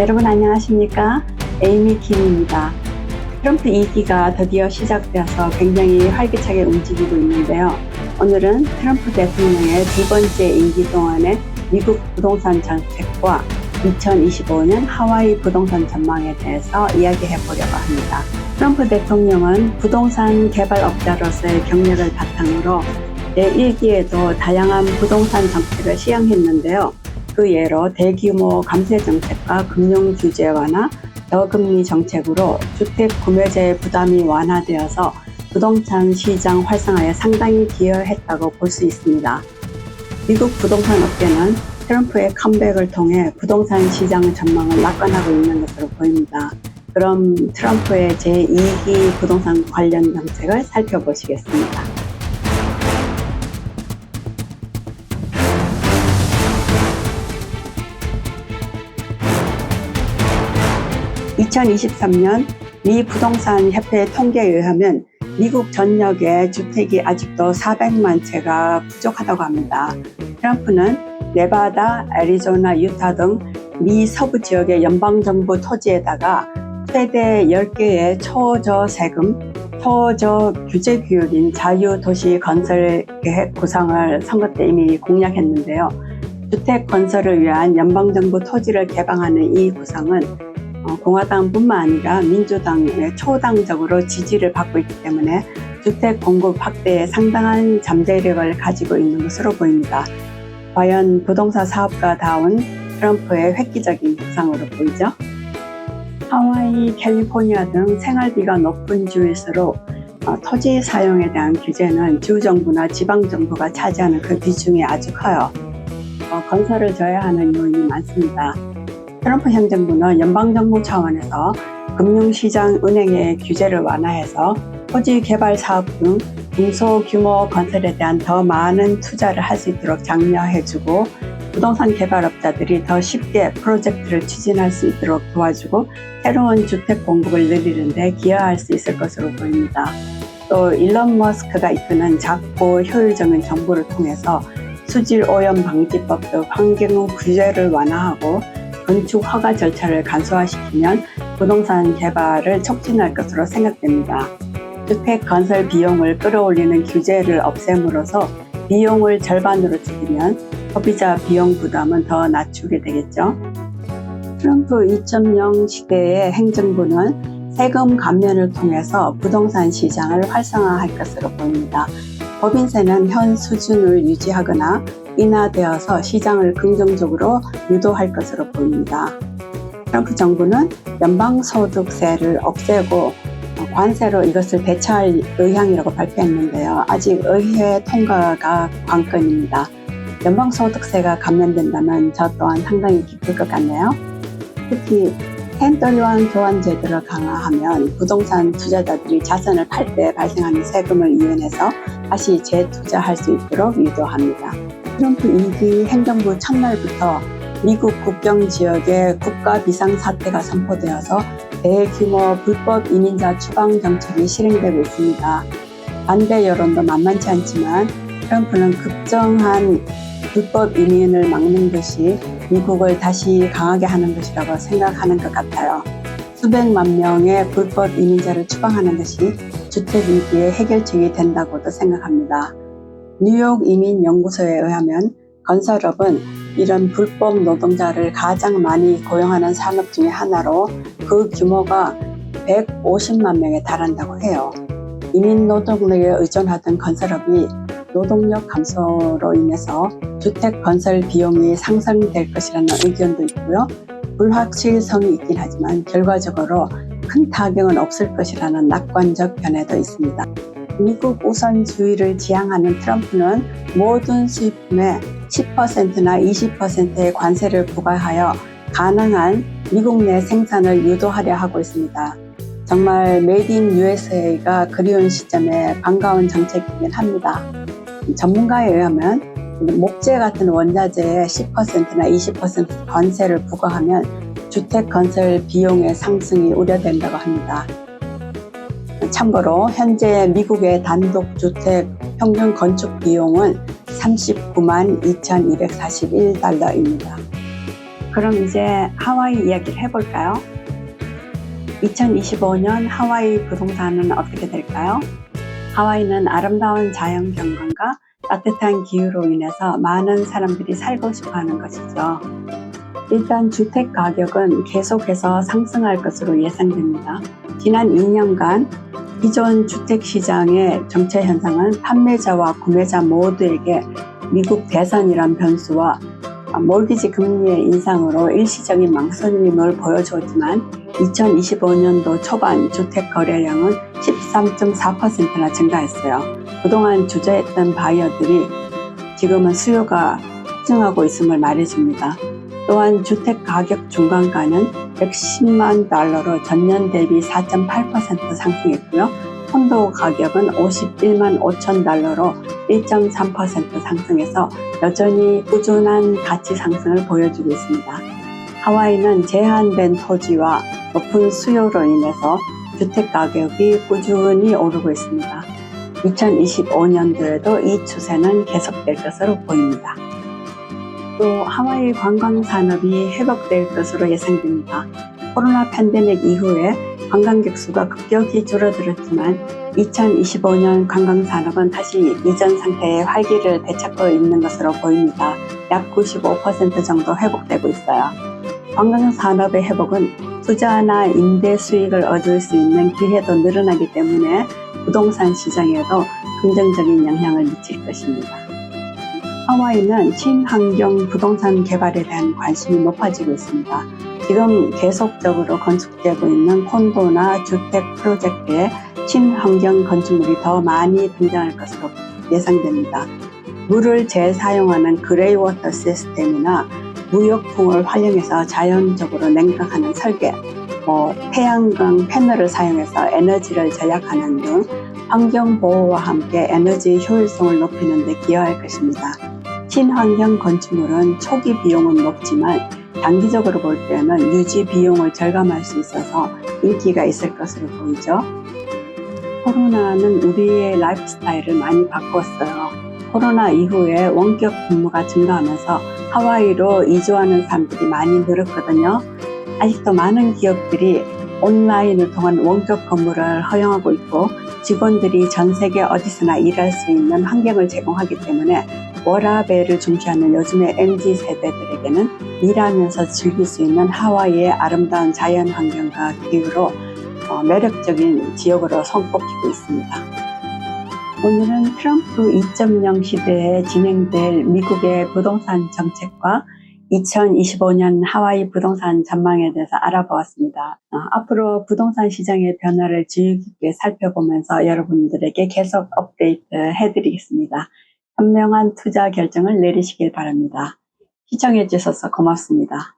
여러분 안녕하십니까? 에이미 김입니다. 트럼프 2기가 드디어 시작되어서 굉장히 활기차게 움직이고 있는데요. 오늘은 트럼프 대통령의 두 번째 임기 동안의 미국 부동산 정책과 2025년 하와이 부동산 전망에 대해서 이야기해 보려고 합니다. 트럼프 대통령은 부동산 개발업자로서의 경력을 바탕으로 제1기에도 다양한 부동산 정책을 시행했는데요. 그 예로 대규모 감세 정책과 금융 규제 완화, 저금리 정책으로 주택 구매자의 부담이 완화되어서 부동산 시장 활성화에 상당히 기여했다고 볼 수 있습니다. 미국 부동산 업계는 트럼프의 컴백을 통해 부동산 시장 전망을 낙관하고 있는 것으로 보입니다. 그럼 트럼프의 제2기 부동산 관련 정책을 살펴보시겠습니다. 2023년 미 부동산 협회 통계에 의하면 미국 전역의 주택이 아직도 400만 채가 부족하다고 합니다. 트럼프는 네바다, 애리조나, 유타 등 미 서부 지역의 연방정부 토지에다가 최대 10개의 초저 세금, 초저 규제 규율인 자유도시 건설 계획 구상을 선거 때 이미 공약했는데요. 주택 건설을 위한 연방정부 토지를 개방하는 이 구상은 공화당뿐만 아니라 민주당의 초당적으로 지지를 받고 있기 때문에 주택 공급 확대에 상당한 잠재력을 가지고 있는 것으로 보입니다. 과연 부동산 사업가다운 트럼프의 획기적인 구상으로 보이죠? 하와이, 캘리포니아 등 생활비가 높은 주일수록 토지 사용에 대한 규제는 주정부나 지방정부가 차지하는 그 비중이 아주 커요. 건설을 저해하는 요인이 많습니다. 트럼프 행정부는 연방정부 차원에서 금융시장 은행의 규제를 완화해서 토지 개발 사업 등 중소규모 건설에 대한 더 많은 투자를 할 수 있도록 장려해주고 부동산 개발업자들이 더 쉽게 프로젝트를 추진할 수 있도록 도와주고 새로운 주택 공급을 늘리는 데 기여할 수 있을 것으로 보입니다. 또 일론 머스크가 이끄는 작고 효율적인 정부를 통해서 수질 오염 방지법 등 환경 규제를 완화하고 건축 허가 절차를 간소화시키면 부동산 개발을 촉진할 것으로 생각됩니다. 주택 건설 비용을 끌어올리는 규제를 없앰으로써 비용을 절반으로 줄이면 소비자 비용 부담은 더 낮추게 되겠죠. 트럼프 2.0 시대의 행정부는 세금 감면을 통해서 부동산 시장을 활성화할 것으로 보입니다. 법인세는 현 수준을 유지하거나 인하되어서 시장을 긍정적으로 유도할 것으로 보입니다. 트럼프 정부는 연방소득세를 없애고 관세로 이것을 대체할 의향이라고 발표했는데요. 아직 의회 통과가 관건입니다. 연방소득세가 감면된다면 저 또한 상당히 기쁠 것 같네요. 특히 1031 교환 제도를 강화하면 부동산 투자자들이 자산을 팔 때 발생하는 세금을 이용해서 다시 재투자할 수 있도록 유도합니다. 트럼프 2기 행정부 첫날부터 미국 국경 지역에 국가 비상사태가 선포되어서 대규모 불법 이민자 추방 정책이 실행되고 있습니다. 반대 여론도 만만치 않지만 트럼프는 급정한 불법 이민을 막는 것이 미국을 다시 강하게 하는 것이라고 생각하는 것 같아요. 수백만 명의 불법 이민자를 추방하는 것이 주택 위기의 해결책이 된다고도 생각합니다. 뉴욕 이민연구소에 의하면 건설업은 이런 불법 노동자를 가장 많이 고용하는 산업 중에 하나로 그 규모가 150만 명에 달한다고 해요. 이민 노동력에 의존하던 건설업이 노동력 감소로 인해서 주택 건설 비용이 상승될 것이라는 의견도 있고요. 불확실성이 있긴 하지만 결과적으로 큰 타격은 없을 것이라는 낙관적 견해도 있습니다. 미국 우선주의를 지향하는 트럼프는 모든 수입품에 10%나 20%의 관세를 부과하여 가능한 미국 내 생산을 유도하려 하고 있습니다. 정말 메이드 인 USA가 그리운 시점에 반가운 정책이긴 합니다. 전문가에 의하면 목재 같은 원자재에 10%나 20% 관세를 부과하면 주택 건설 비용의 상승이 우려된다고 합니다. 참고로 현재 미국의 단독주택 평균 건축 비용은 39만 2,241달러입니다. 그럼 이제 하와이 이야기를 해볼까요? 2025년 하와이 부동산은 어떻게 될까요? 하와이는 아름다운 자연 경관과 따뜻한 기후로 인해서 많은 사람들이 살고 싶어 하는 것이죠. 일단 주택 가격은 계속해서 상승할 것으로 예상됩니다. 지난 2년간 기존 주택 시장의 정체 현상은 판매자와 구매자 모두에게 미국 대선이란 변수와 몰기지 금리의 인상으로 일시적인 망설임을 보여주었지만 2025년도 초반 주택 거래량은 13.4%나 증가했어요. 그동안 주저했던 바이어들이 지금은 수요가 폭증하고 있음을 말해줍니다. 또한 주택 가격 중간가는 110만 달러로 전년 대비 4.8% 상승했고요. 콘도 가격은 51만 5천 달러로 1.3% 상승해서 여전히 꾸준한 가치 상승을 보여주고 있습니다. 하와이는 제한된 토지와 높은 수요로 인해서 주택 가격이 꾸준히 오르고 있습니다. 2025년도에도 이 추세는 계속될 것으로 보입니다. 또 하와이 관광 산업이 회복될 것으로 예상됩니다. 코로나 팬데믹 이후에 관광객 수가 급격히 줄어들었지만 2025년 관광 산업은 다시 이전 상태의 활기를 되찾고 있는 것으로 보입니다. 약 95% 정도 회복되고 있어요. 관광 산업의 회복은 투자나 임대 수익을 얻을 수 있는 기회도 늘어나기 때문에 부동산 시장에도 긍정적인 영향을 미칠 것입니다. 하와이는 친환경 부동산 개발에 대한 관심이 높아지고 있습니다. 지금 계속적으로 건축되고 있는 콘도나 주택 프로젝트에 친환경 건축물이 더 많이 등장할 것으로 예상됩니다. 물을 재사용하는 그레이워터 시스템이나 무역풍을 활용해서 자연적으로 냉각하는 설계, 태양광 패널을 사용해서 에너지를 절약하는 등 환경보호와 함께 에너지 효율성을 높이는 데 기여할 것입니다. 친환경 건축물은 초기 비용은 높지만 장기적으로 볼 때는 유지 비용을 절감할 수 있어서 인기가 있을 것으로 보이죠. 코로나는 우리의 라이프 스타일을 많이 바꿨어요. 코로나 이후에 원격 근무가 증가하면서 하와이로 이주하는 사람들이 많이 늘었거든요. 아직도 많은 기업들이 온라인을 통한 원격 근무를 허용하고 있고 직원들이 전 세계 어디서나 일할 수 있는 환경을 제공하기 때문에 워라밸을 중시하는 요즘의 MZ 세대들에게는 일하면서 즐길 수 있는 하와이의 아름다운 자연 환경과 기후로 매력적인 지역으로 손꼽히고 있습니다. 오늘은 트럼프 2.0 시대에 진행될 미국의 부동산 정책과 2025년 하와이 부동산 전망에 대해서 알아보았습니다. 앞으로 부동산 시장의 변화를 주의 깊게 살펴보면서 여러분들에게 계속 업데이트 해드리겠습니다. 현명한 투자 결정을 내리시길 바랍니다. 시청해 주셔서 고맙습니다.